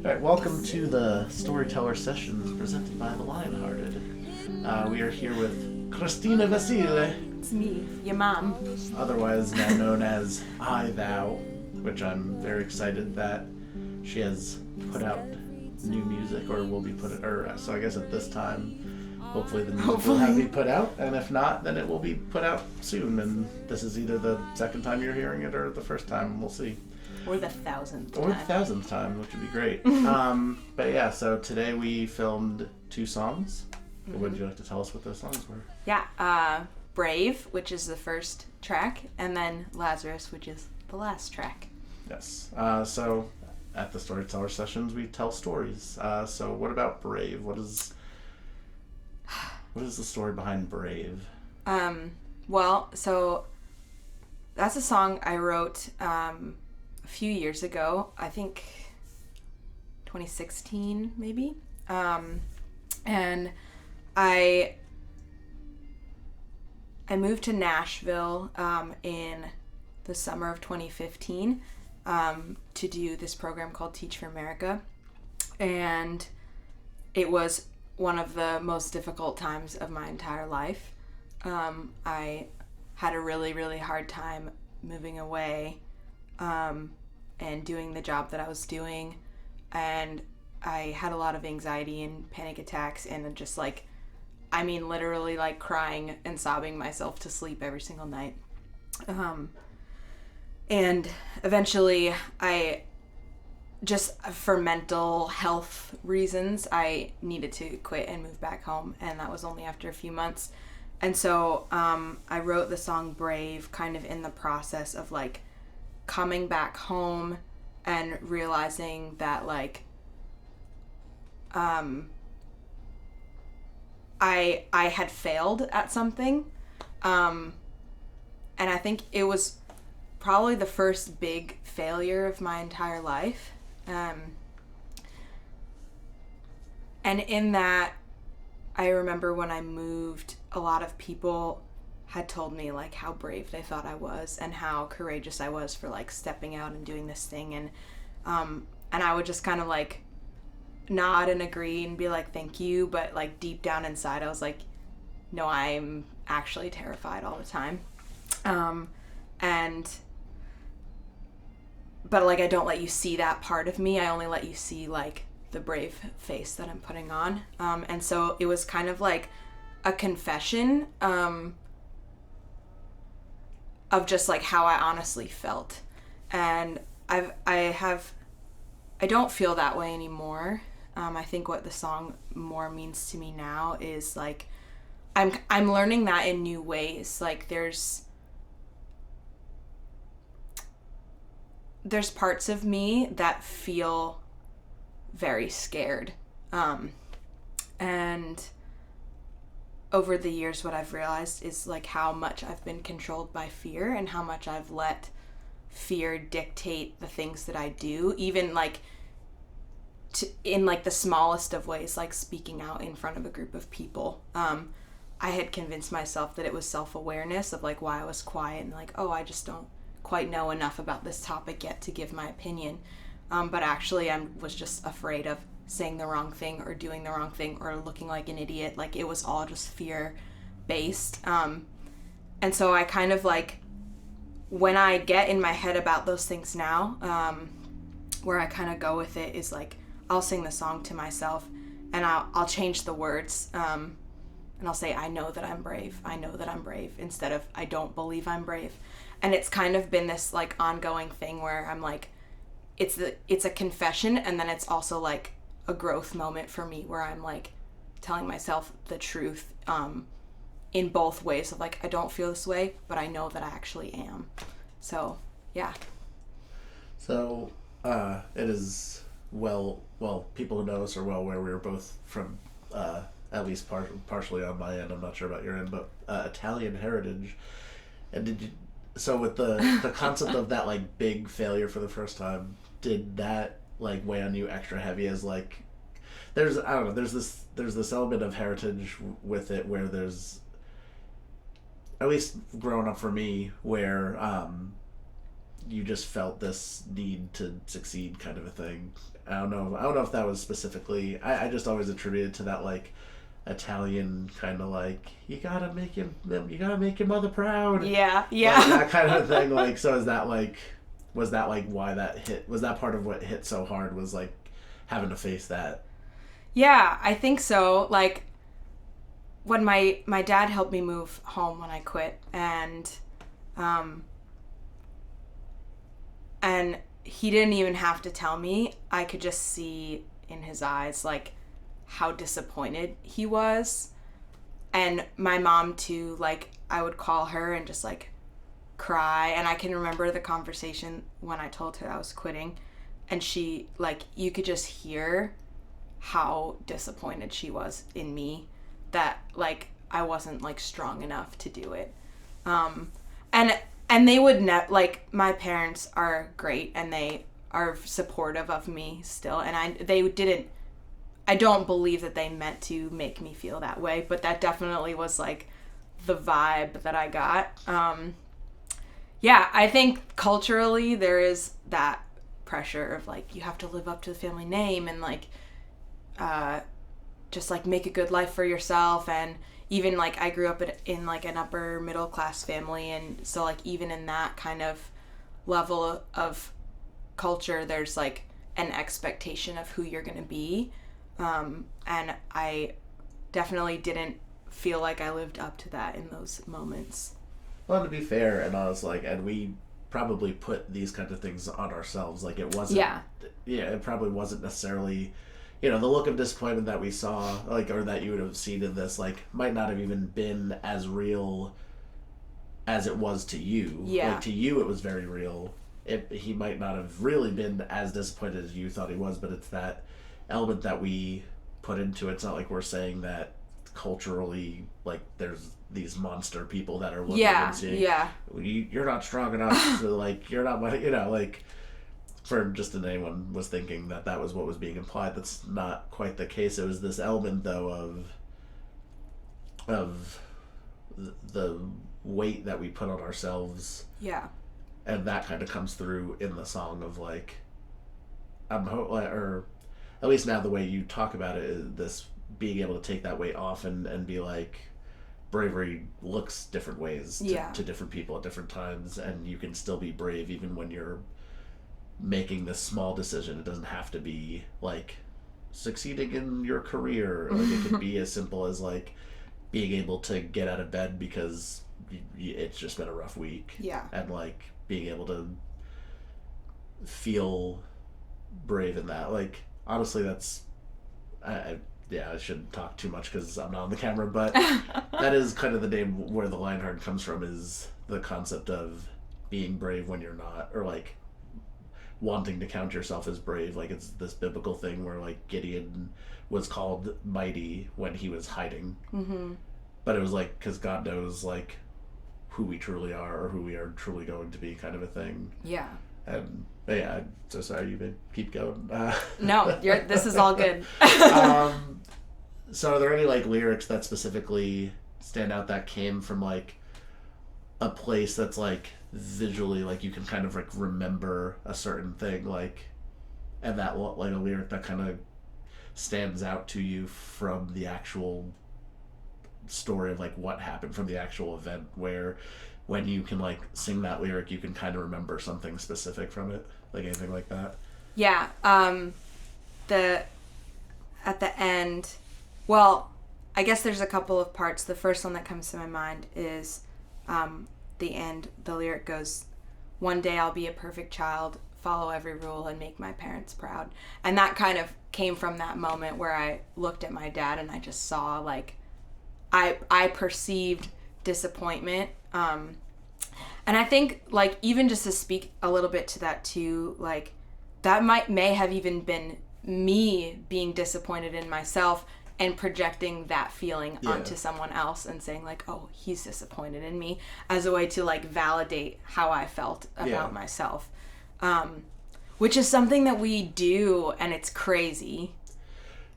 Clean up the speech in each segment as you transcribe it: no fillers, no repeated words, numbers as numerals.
Alright, welcome to the Storyteller Sessions presented by theLionhearted. We are here with Christina Vasile, It's me, your mom. otherwise now known as I Thou, which I'm very excited that she has put out new music, or will be so I guess at this time, hopefully the music will have be put out, and if not, then it will be put out soon, and this is either the second time you're hearing it or the first time, we'll see. Or the 1,000th time. Or the 1,000th time, which would be great. But yeah, so today we filmed 2 songs. Mm-hmm. Would you like to tell us what those songs were? Yeah, Brave, which is the first track, and then Lazarus, which is the last track. Yes. So at the Storyteller Sessions, we tell stories. So what about Brave? What is the story behind Brave? Well, so that's a song I wrote a few years ago. I think 2016 maybe. And I moved to Nashville in the summer of 2015 to do this program called Teach for America, and it was one of the most difficult times of my entire life. I had a really, really hard time moving away and doing the job that I was doing, and I had a lot of anxiety and panic attacks, and just literally crying and sobbing myself to sleep every single night. And eventually for mental health reasons, I needed to quit and move back home, and that was only after a few months. And so I wrote the song Brave kind of in the process of coming back home and realizing that I had failed at something, and I think it was probably the first big failure of my entire life, and in that, I remember when I moved, a lot of people had told me how brave they thought I was and how courageous I was for stepping out and doing this thing, and I would just kind of nod and agree and be thank you, but deep down inside I was no, I'm actually terrified all the time. But I don't let you see that part of me. I only let you see the brave face that I'm putting on. And so it was kind of a confession of just how I honestly felt. And I don't feel that way anymore. I think what the song more means to me now is I'm learning that in new ways. There's parts of me that feel very scared. And over the years, what I've realized is how much I've been controlled by fear and how much I've let fear dictate the things that I do, even in the smallest of ways, speaking out in front of a group of people. I had convinced myself that it was self-awareness of why I was quiet and I just don't quite know enough about this topic yet to give my opinion. But actually I was just afraid of saying the wrong thing or doing the wrong thing or looking like an idiot. It was all just fear-based. And so I kind of when I get in my head about those things now, where I kind of go with it is I'll sing the song to myself and I'll change the words, and I'll say, I know that I'm brave. I know that I'm brave, instead of I don't believe I'm brave. And it's kind of been this ongoing thing where I'm it's a confession, and then it's also a growth moment for me where I'm telling myself the truth in both ways of I don't feel this way, but I know that I actually am. So yeah. So it is people who know us are well aware we were both from at least partially on my end, I'm not sure about your end, but Italian heritage. And so with the concept of that big failure for the first time, did that weigh on you extra heavy as there's this element of heritage with it where there's, at least growing up for me, where you just felt this need to succeed kind of a thing. I don't know if that was specifically. I just always attributed to that like Italian kind of like you gotta make your mother proud. Yeah. Like, that kind of thing. Like, so is that like, was that like why that hit? Was that part of what hit so hard? Was like having to face that? Yeah, I think so. Like when my dad helped me move home when I quit, and he didn't even have to tell me. I could just see in his eyes like how disappointed he was. And my mom too, like I would call her and just like cry, and I can remember the conversation when I told her I was quitting, and she like you could just hear how disappointed she was in me, that like I wasn't like strong enough to do it. And they would like my parents are great and they are supportive of me still, and I don't believe that they meant to make me feel that way, but that definitely was like the vibe that I got. Yeah, I think culturally there is that pressure of like you have to live up to the family name and like just like make a good life for yourself. And even like I grew up in like an upper middle class family, and so like even in that kind of level of culture there's like an expectation of who you're gonna be, and I definitely didn't feel like I lived up to that in those moments. Well, to be fair, and I was like, and we probably put these kinds of things on ourselves. Like it wasn't. Yeah, it probably wasn't necessarily. You know, the look of disappointment that we saw, like, or that you would have seen in this, like, might not have even been as real as it was to you. Yeah. Like, to you, it was very real. He might not have really been as disappointed as you thought he was, but it's that element that we put into it. It's not like we're saying that culturally, like, there's these monster people that are looking and saying, you're not strong enough, so, like, you're not, you know, like... For just if anyone was thinking that that was what was being implied, that's not quite the case. It was this element, though, of the weight that we put on ourselves. Yeah. And that kind of comes through in the song of like, or at least now the way you talk about it is this being able to take that weight off and be like, bravery looks different ways to different people at different times, and you can still be brave even when you're making this small decision. It doesn't have to be like succeeding in your career. Like it could be as simple as like being able to get out of bed because it's just been a rough week. Yeah. And like being able to feel brave in that. Like honestly, that's I shouldn't talk too much because I'm not on the camera, but that is kind of the name where the Lionheart comes from, is the concept of being brave when you're not, or like wanting to count yourself as brave. Like it's this biblical thing where like Gideon was called mighty when he was hiding, but it was like because God knows like who we truly are or who we are truly going to be, kind of a thing. Yeah. And yeah, I'm so sorry, you may keep going. No, this is all good. So are there any like lyrics that specifically stand out that came from like a place that's like visually, like you can kind of like remember a certain thing, like, and that like a lyric that kind of stands out to you from the actual story of like what happened from the actual event, where when you can like sing that lyric you can kind of remember something specific from it, like anything like that? Yeah. At the end, well, I guess there's a couple of parts. The first one that comes to my mind is the end. The lyric goes, "One day I'll be a perfect child, follow every rule and make my parents proud." And that kind of came from that moment where I looked at my dad and I just saw like I perceived disappointment, and I think like even just to speak a little bit to that too, like that may have even been me being disappointed in myself and projecting that feeling onto someone else and saying like, oh, he's disappointed in me, as a way to like validate how I felt about myself, which is something that we do, and it's crazy.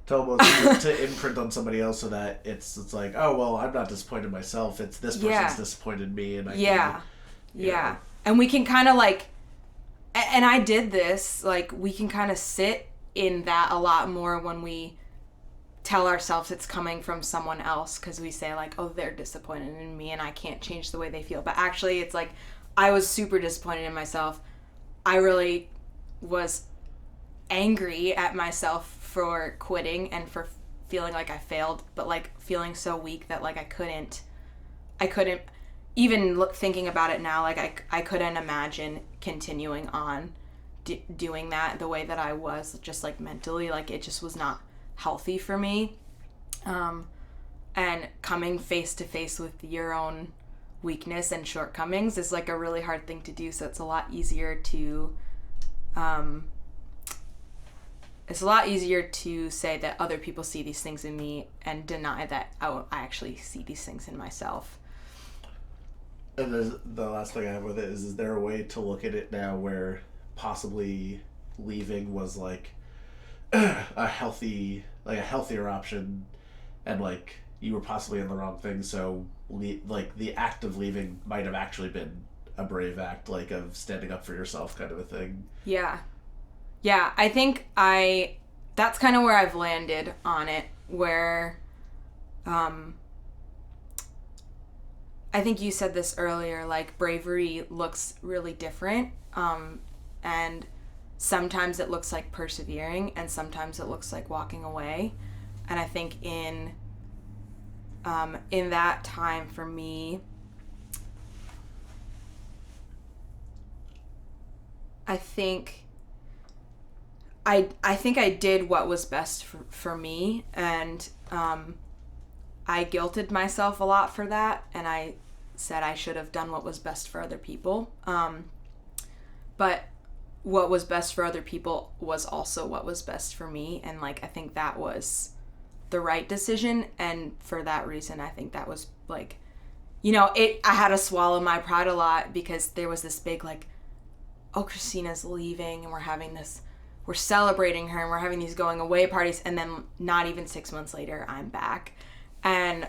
To almost to imprint on somebody else so that it's like, oh well, I'm not disappointed myself, it's this person's disappointed in me, and I can, you know. And we can kind of like, and I did this, like we can kind of sit in that a lot more when we tell ourselves it's coming from someone else, because we say like, oh, they're disappointed in me and I can't change the way they feel. But actually it's like, I was super disappointed in myself. I really was angry at myself for quitting and for feeling like I failed, but like feeling so weak that like I couldn't even thinking about it now, like I couldn't imagine continuing on doing that the way that I was, just like mentally, like it just was not healthy for me. And coming face to face with your own weakness and shortcomings is like a really hard thing to do. So it's a lot easier to say that other people see these things in me and deny that I actually see these things in myself. And the last thing I have with it is there a way to look at it now where possibly leaving was like a healthier option, and like you were possibly in the wrong thing, so like the act of leaving might have actually been a brave act, like of standing up for yourself kind of a thing. Yeah, I think that's kind of where I've landed on it, where I think you said this earlier, like bravery looks really different, and sometimes it looks like persevering and sometimes it looks like walking away. And I think in that time for me, I think I did what was best for me, and I guilted myself a lot for that, and I said I should have done what was best for other people. But what was best for other people was also what was best for me, and like I think that was the right decision. And for that reason, I think that was like, I had to swallow my pride a lot, because there was this big like, oh, Christina's leaving and we're celebrating her and we're having these going away parties, and then not even 6 months later I'm back. And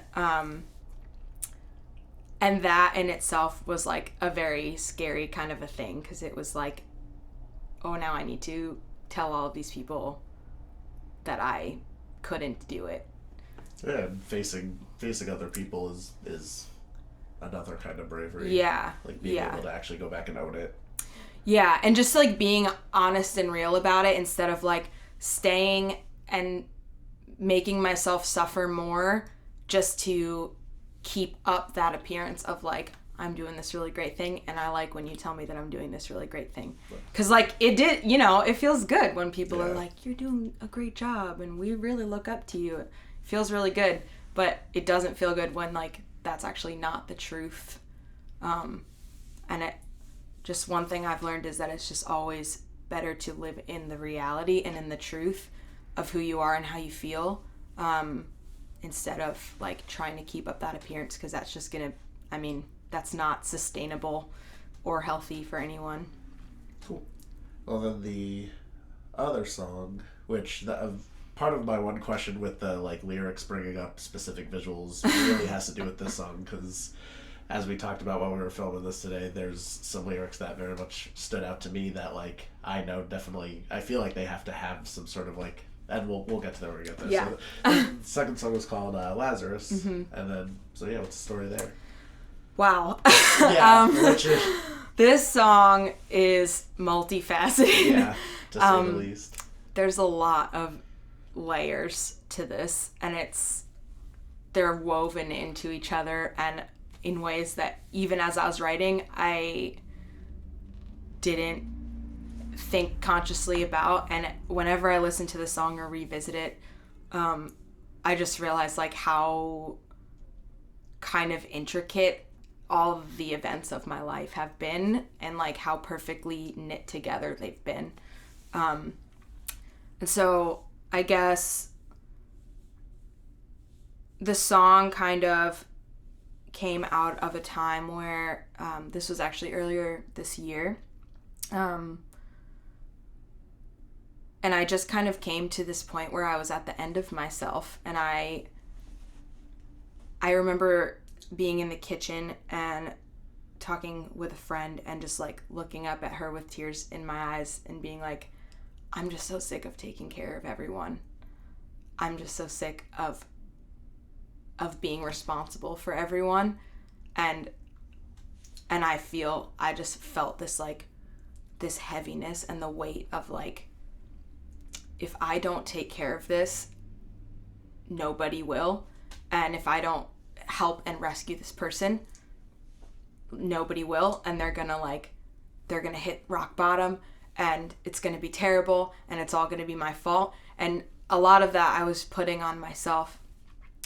that in itself was like a very scary kind of a thing, because it was like, oh, now I need to tell all of these people that I couldn't do it. Yeah, and facing other people is another kind of bravery. Yeah. Like being able to actually go back and own it. Yeah, and just like being honest and real about it, instead of like staying and making myself suffer more just to keep up that appearance of like, I'm doing this really great thing, and I like when you tell me that I'm doing this really great thing. Because like it feels good when people are like, you're doing a great job and we really look up to you. It feels really good, but it doesn't feel good when like that's actually not the truth. And it just, one thing I've learned is that it's just always better to live in the reality and in the truth of who you are and how you feel, instead of like trying to keep up that appearance, because that's just that's not sustainable or healthy for anyone. Cool. Well, then the other song, which part of my one question with the like lyrics bringing up specific visuals really has to do with this song, because as we talked about while we were filming this today, there's some lyrics that very much stood out to me that like I know definitely, I feel like they have to have some sort of like, and we'll get to that when we get there. Yeah. So the second song was called Lazarus, and then what's the story there? Wow. Yeah, this song is multifaceted. Yeah, to say the least. There's a lot of layers to this, and they're woven into each other, and in ways that even as I was writing, I didn't think consciously about. And whenever I listen to the song or revisit it, I just realized like how kind of intricate all of the events of my life have been, and like how perfectly knit together they've been. And so I guess the song kind of came out of a time where this was actually earlier this year, and I just kind of came to this point where I was at the end of myself, and I remember being in the kitchen and talking with a friend and just like looking up at her with tears in my eyes and being like, I'm just so sick of taking care of everyone. I'm just so sick of being responsible for everyone. And I just felt this like this heaviness and the weight of like, if I don't take care of this, nobody will. And if I don't help and rescue this person, nobody will. And they're gonna hit rock bottom, and it's gonna be terrible, and it's all gonna be my fault. And a lot of that I was putting on myself.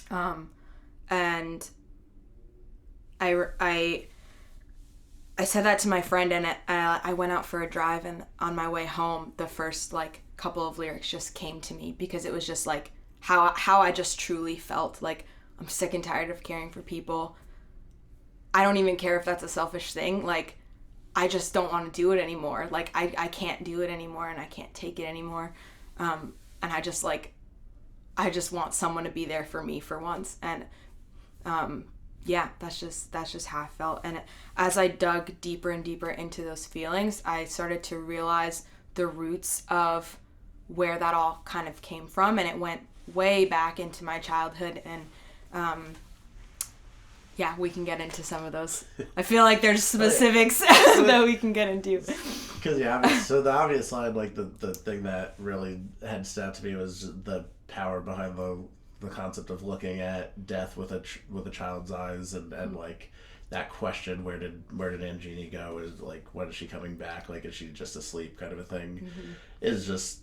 And I said that to my friend, and I went out for a drive, and on my way home, the first like couple of lyrics just came to me, because it was just like how I just truly felt. Like, I'm sick and tired of caring for people. I don't even care if that's a selfish thing. Like, I just don't want to do it anymore. Like, I can't do it anymore, and I can't take it anymore. And I just want someone to be there for me for once. And yeah, that's just how I felt. And as I dug deeper and deeper into those feelings, I started to realize the roots of where that all kind of came from, and it went way back into my childhood. And yeah, we can get into some of those. I feel like there's specifics that we can get into. Because so the obvious line, like the thing that really had stood out to me was the power behind the concept of looking at death with a child's eyes, and like that question, where did Angini go, is like, when is she coming back, like, is she just asleep, kind of a thing, is just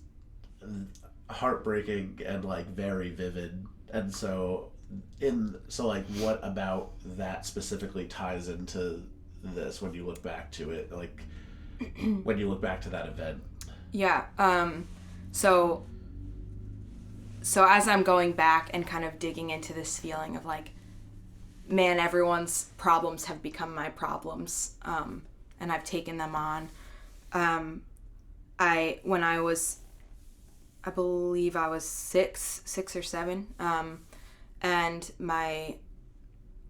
heartbreaking and like very vivid. And so like, what about that specifically ties into this when you look back to it, like when you look back to that event? Yeah. So as I'm going back and kind of digging into this feeling of like, man, everyone's problems have become my problems, and I've taken them on. When I believe I was six or seven, and my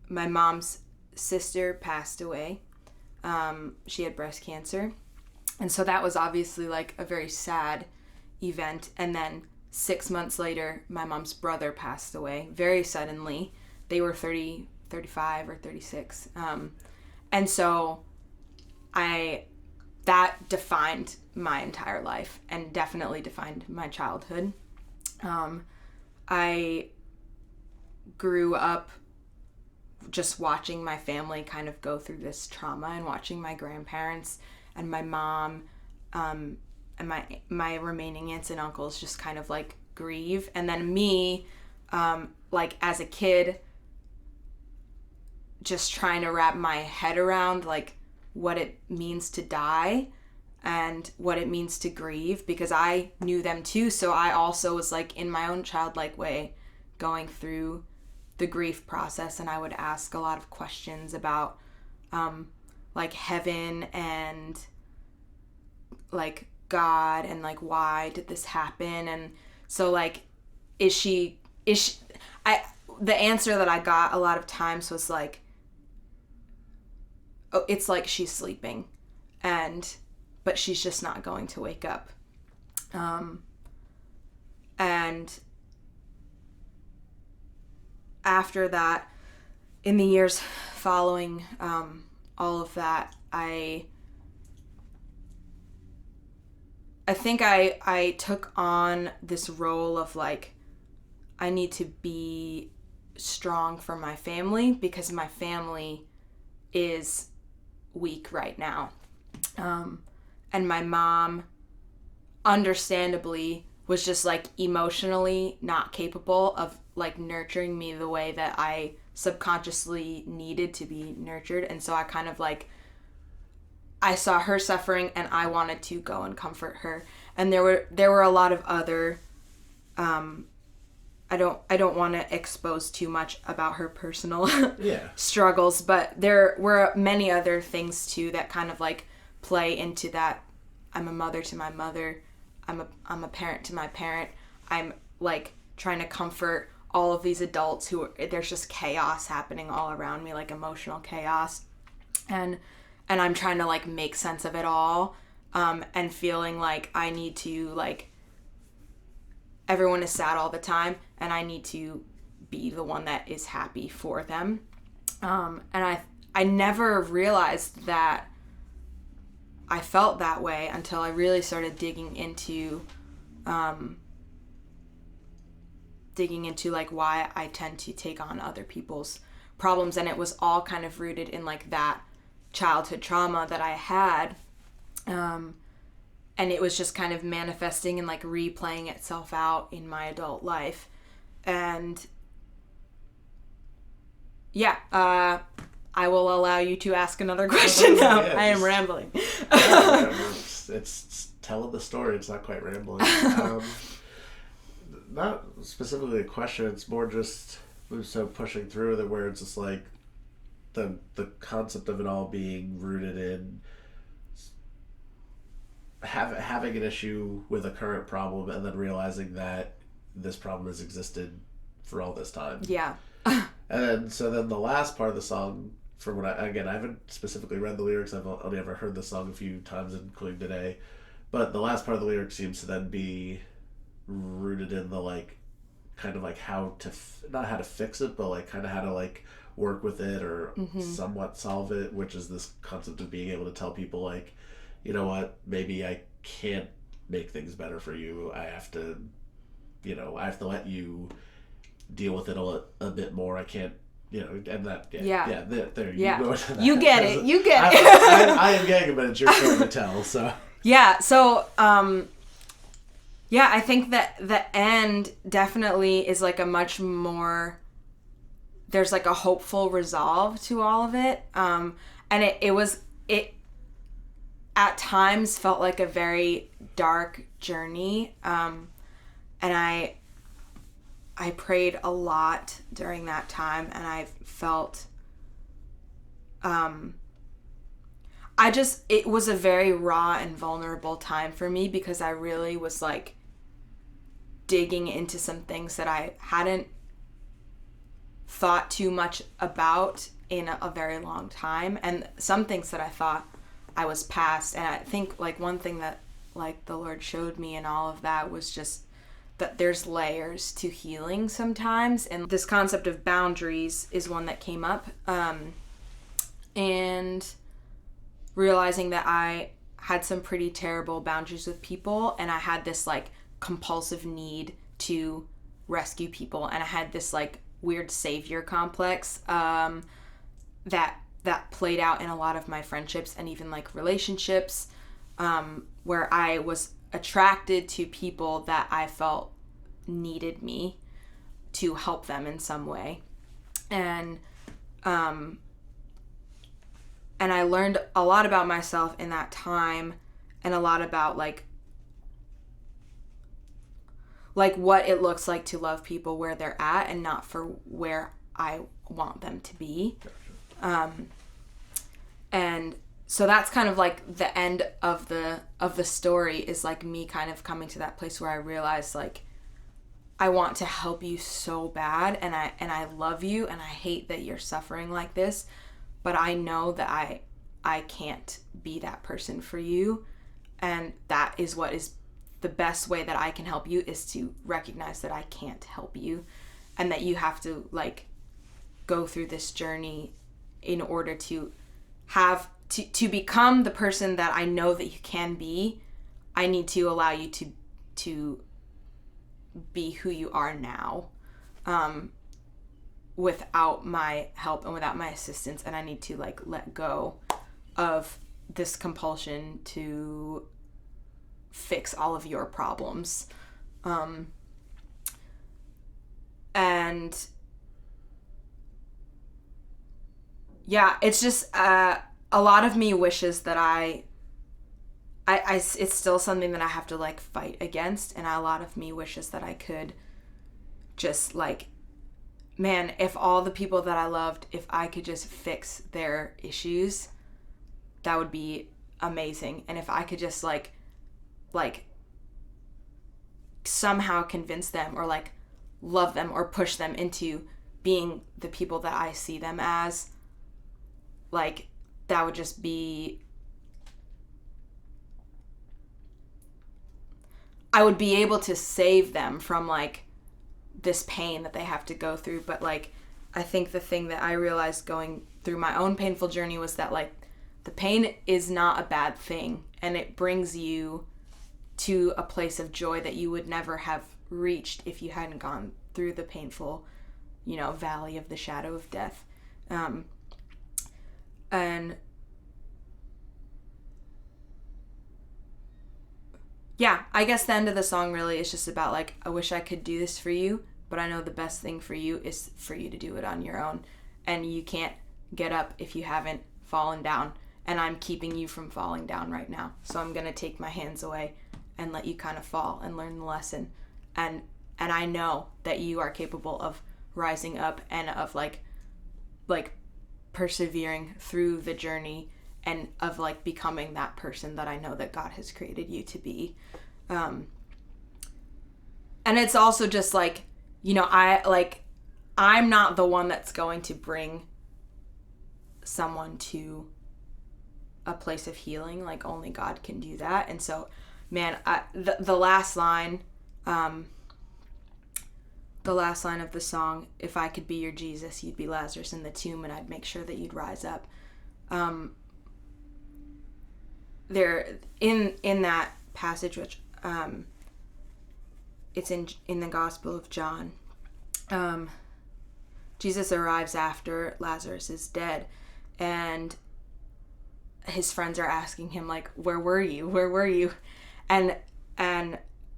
mom's sister passed away. She had breast cancer, and so that was obviously like a very sad event. And then 6 months later, my mom's brother passed away very suddenly. They were 35 or 36. And so that defined my entire life, and definitely defined my childhood. I grew up just watching my family kind of go through this trauma, and watching my grandparents and my mom, and my remaining aunts and uncles just kind of like grieve. And then me, like as a kid, just trying to wrap my head around like what it means to die and what it means to grieve, because I knew them too. So I also was like in my own childlike way going through the grief process, and I would ask a lot of questions about like heaven and like God, and like, why did this happen? And so like, the answer that I got a lot of times was like, oh, it's like she's sleeping, but she's just not going to wake up. And after that, in the years following all of that, I think I took on this role of like, I need to be strong for my family, because my family is weak right now. And my mom, understandably, was just like emotionally not capable of like nurturing me the way that I subconsciously needed to be nurtured. And so I kind of like, I saw her suffering, and I wanted to go and comfort her. And there were a lot of other, I don't want to expose too much about her personal struggles, but there were many other things too that kind of like play into that. I'm a mother to my mother. I'm a parent to my parent. I'm like trying to comfort all of these adults there's just chaos happening all around me, like emotional chaos. And I'm trying to like make sense of it all, and feeling like I need to like everyone is sad all the time, and I need to be the one that is happy for them. And I never realized that I felt that way until I really started digging into like why I tend to take on other people's problems. And it was all kind of rooted in like that childhood trauma that I had. And it was just kind of manifesting and like replaying itself out in my adult life. And yeah, I will allow you to ask another question now. I am rambling. It's telling the story. It's not quite rambling. Not specifically a question. It's more just so pushing through that where it's just like the concept of it all being rooted in having an issue with a current problem and then realizing that this problem has existed for all this time. Yeah. And then the last part of the song, from what I haven't specifically read the lyrics. I've only ever heard the song a few times, including today. But the last part of the lyrics seems to then be rooted in the like, kind of like how to, not how to fix it, but like kind of how to like work with it or somewhat solve it, which is this concept of being able to tell people like, you know what, maybe I can't make things better for you. I have to let you deal with it a bit more. I can't, and that, there you go. You get it. I am getting it, but it's your turn to tell, so. Yeah, so, I think that the end definitely is like a much more, there's like a hopeful resolve to all of it. And it at times felt like a very dark journey. And I prayed a lot during that time, and I felt, it was a very raw and vulnerable time for me because I really was like digging into some things that I hadn't thought too much about in a very long time, and some things that I thought I was past. And I think like one thing that like the Lord showed me in all of that was just that there's layers to healing sometimes, and this concept of boundaries is one that came up, and realizing that I had some pretty terrible boundaries with people, and I had this like compulsive need to rescue people, and I had this like weird savior complex that played out in a lot of my friendships and even like relationships, where I was attracted to people that I felt needed me to help them in some way. And I learned a lot about myself in that time, and a lot about like what it looks like to love people where they're at and not for where I want them to be. And so that's kind of like the end of the story, is like me kind of coming to that place where I realized like I want to help you so bad, and I love you, and I hate that you're suffering like this, but I know that I can't be that person for you, and that is what is the best way that I can help you, is to recognize that I can't help you, and that you have to like go through this journey in order to have to become the person that I know that you can be. I need to allow you to be who you are now, without my help and without my assistance, and I need to like let go of this compulsion to fix all of your problems. And yeah, it's just a lot of me wishes that I it's still something that I have to like fight against, and a lot of me wishes that I could just like, man, if all the people that I loved, if I could just fix their issues, that would be amazing. And if I could just like somehow convince them or like love them or push them into being the people that I see them as, like that would just be, I would be able to save them from like this pain that they have to go through. But like, I think the thing that I realized going through my own painful journey was that like the pain is not a bad thing, and it brings you to a place of joy that you would never have reached if you hadn't gone through the painful, valley of the shadow of death. And yeah, I guess the end of the song really is just about like, I wish I could do this for you, but I know the best thing for you is for you to do it on your own. And you can't get up if you haven't fallen down. And I'm keeping you from falling down right now. So I'm going to take my hands away and let you kind of fall and learn the lesson. And I know that you are capable of rising up and of like persevering through the journey and of like becoming that person that I know that God has created you to be. And it's also just like, I'm not the one that's going to bring someone to a place of healing. Like, only God can do that. And so, man, the last line of the song, if I could be your Jesus, you'd be Lazarus in the tomb, and I'd make sure that you'd rise up. There in that passage, which it's in the Gospel of John, Jesus arrives after Lazarus is dead, and his friends are asking him like, where were you, and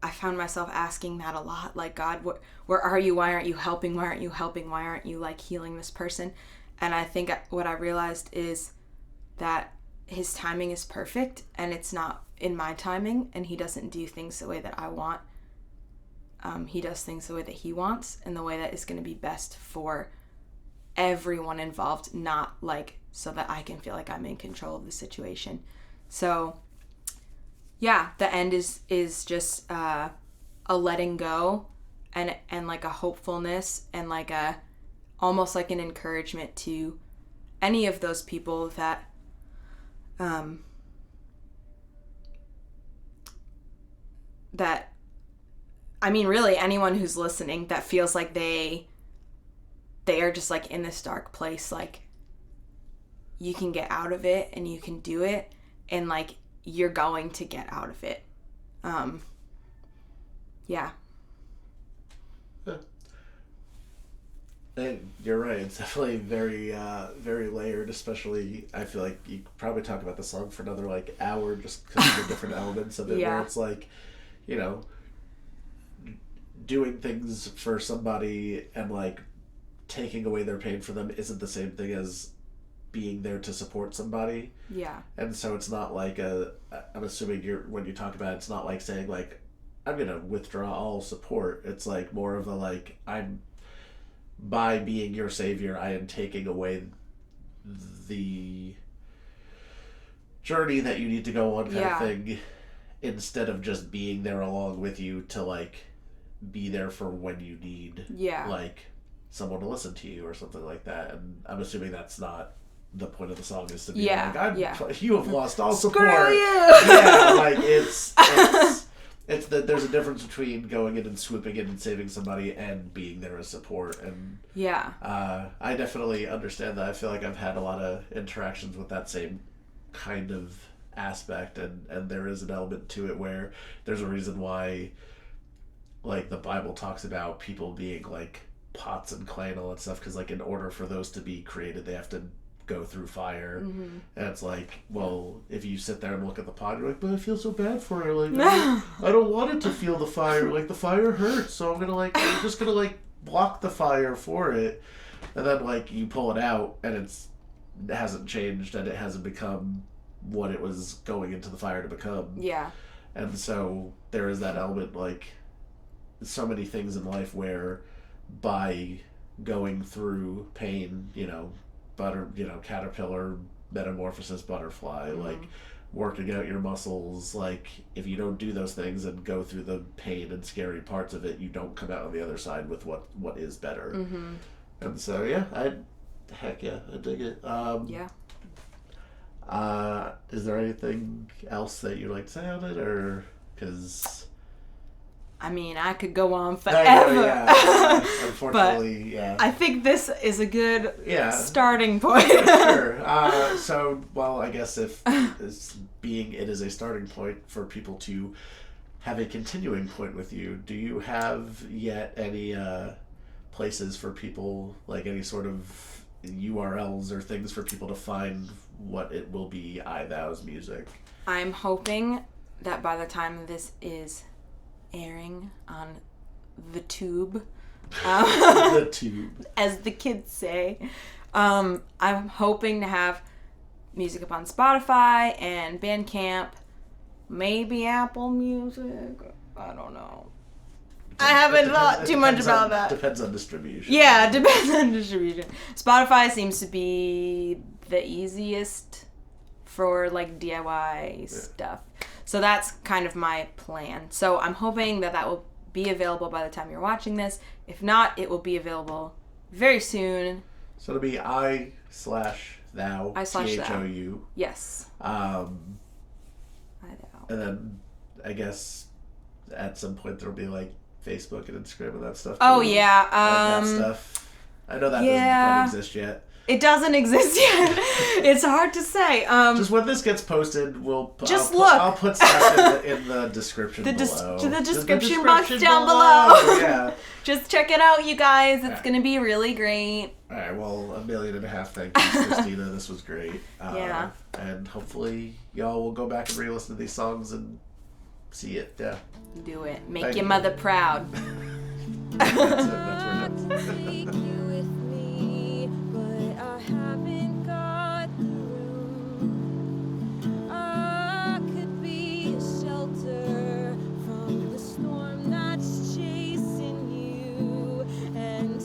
I found myself asking that a lot, like, God, where are you? Why aren't you helping? Why aren't you like healing this person? And I think what I realized is that his timing is perfect, and it's not in my timing, and he doesn't do things the way that I want. He does things the way that he wants, and the way that is going to be best for everyone involved, not like so that I can feel like I'm in control of the situation. So yeah, the end is just a letting go and like a hopefulness and like a almost like an encouragement to any of those people that really anyone who's listening that feels like they are just like in this dark place, like, you can get out of it and you can do it, and like you're going to get out of it. Yeah. You're right. It's definitely very, very layered. Especially, I feel like you could probably talk about the song for another like hour, just because of the different elements of it. Yeah. Where it's like, doing things for somebody and like taking away their pain for them isn't the same thing as being there to support somebody. Yeah. And so it's not like I'm assuming when you talk about it, it's not like saying like, I'm going to withdraw all support. It's like more of a like, by being your savior, I am taking away the journey that you need to go on kind of thing, instead of just being there along with you to like be there for when you need like someone to listen to you or something like that. And I'm assuming that's not the point of the song, is to be like, you have lost all support. Screw you! Yeah, like it's that there's a difference between going in and swooping in and saving somebody and being there as support. And I definitely understand that. I feel like I've had a lot of interactions with that same kind of aspect, and there is an element to it where there's a reason why like the Bible talks about people being like pots and clay and all that stuff, because like in order for those to be created, they have to go through fire. Mm-hmm. And it's like, well, if you sit there and look at the pot, you're like, but I feel so bad for her, like I don't want it to feel the fire, like the fire hurts, so I'm just gonna block the fire for it. And then like you pull it out and it hasn't changed and it hasn't become what it was going into the fire to become. Yeah. And so there is that element, like so many things in life where by going through pain, caterpillar, metamorphosis, butterfly, mm-hmm. like working out your muscles, like if you don't do those things and go through the pain and scary parts of it, you don't come out on the other side with what is better. Mm-hmm. And so I dig it. Is there anything else that you'd like to say on it, or because I mean, I could go on I forever. know, yeah. Unfortunately, yeah. I think this is a good starting Yeah, point. sure. So, well, I guess if it is a starting point for people to have a continuing point with you, do you have yet any places for people, like any sort of URLs or things for people to find what it will be Thou's music? I'm hoping that by the time this is airing on the tube, The tube. as the kids say, I'm hoping to have music up on Spotify and Bandcamp, maybe Apple Music. I don't know. I haven't thought too much about that. Depends on distribution. Yeah, it depends on distribution. Spotify seems to be the easiest for like DIY stuff. So that's kind of my plan. So I'm hoping that will be available by the time you're watching this. If not, it will be available very soon. So it'll be I/thou, THOU. Yes. And I then I guess at some point there'll be like Facebook and Instagram and that stuff. Oh too. yeah. Like that stuff. I know that doesn't quite exist yet. It doesn't exist yet. It's hard to say. Just when this gets posted, I'll put stuff in the description below. The description box down below. Yeah. Just check it out, you guys. It's going to be really great. All right. Well, 1.5 million thank you, Christina. This was great. Yeah. And hopefully y'all will go back and re-listen to these songs and see it. Yeah. Do it. Make your mother proud. That's it. That's where it ends. Haven't got the room. I could be a shelter from the storm that's chasing you, and